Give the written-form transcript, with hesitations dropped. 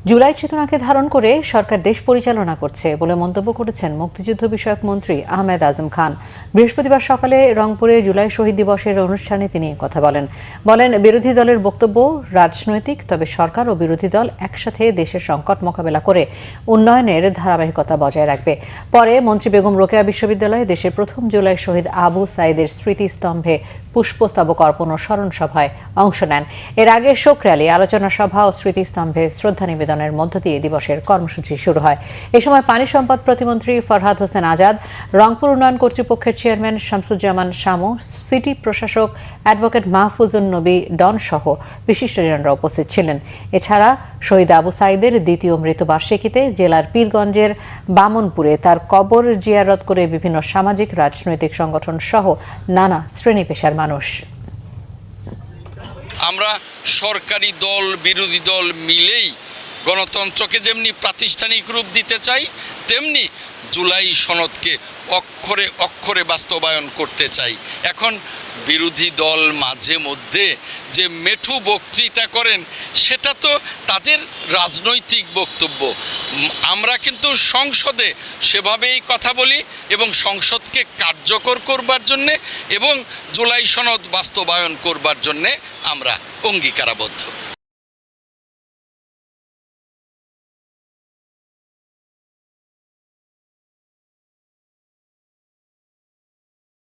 জুলাই চেতনাকে ধারণ করে সরকার দেশ পরিচালনা করছে বলে মন্তব্য করেছেন মুক্তিযুদ্ধ বিষয়ক মন্ত্রী আহমেদ আজম খান। বৃহস্পতিবার সকালে রংপুরে জুলাই শহীদ দিবসের অনুষ্ঠানে তিনি কথা বলেন বিরোধী দলের বক্তব্য রাজনৈতিক, তবে সরকার ও বিরোধী দল একসাথে দেশের সংকট মোকাবেলা করে উন্নয়নের ধারাবাহিকতা বজায় রাখবে। পরে মন্ত্রী বেগম রোকেয়া বিশ্ববিদ্যালয়ে দেশের প্রথম জুলাই শহীদ আবু সাঈদের স্মৃতিস্তম্ভে পুষ্পস্তবক অর্পণ ও স্মরণ সভায় অংশ নেন। এর আগে শোক র্যালি, আলোচনা সভা ও স্মৃতিস্তম্ভে শ্রদ্ধা নিবেদনের মধ্য দিয়ে দিবসের কর্মসূচি শুরু হয়। এ সময় পানি সম্পদ প্রতিমন্ত্রী ফরহাদ হোসেন আজাদ, রংপুর উন্নয়ন কর্তৃপক্ষের চেয়ারম্যান শামসুজ্জামান শামু, সিটি প্রশাসক অ্যাডভোকেট মাহফুজুন নবী ডন সহ বিশিষ্টজনরা উপস্থিত ছিলেন। এছাড়া শহীদ আবু সাঈদের দ্বিতীয় মৃত্যুবার্ষিকীতে জেলার পীরগঞ্জের বামনপুরে তার কবর জিয়ারত করে বিভিন্ন সামাজিক রাজনৈতিক সংগঠন সহ নানা শ্রেণী পেশার মানুষ। আমরা সরকারি দল বিরোধী দল মিলেই গণতন্ত্রকে যেমনি প্রাতিষ্ঠানিক রূপ দিতে চাই, তেমনি জুলাই সনদকে অক্ষরে অক্ষরে বাস্তবায়ন করতে চাই। এখন বিরোধী দল মাঝে মধ্যে যে মেঠু বক্তৃতা করেন, সেটা তো তাদের রাজনৈতিক বক্তব্য। আমরা কিন্তু সংসদে সেভাবেই কথা বলি এবং সংসদকে কার্যকর করবার জন্যে এবং জুলাই সনদ বাস্তবায়ন করবার জন্যে আমরা অঙ্গীকারাবদ্ধ।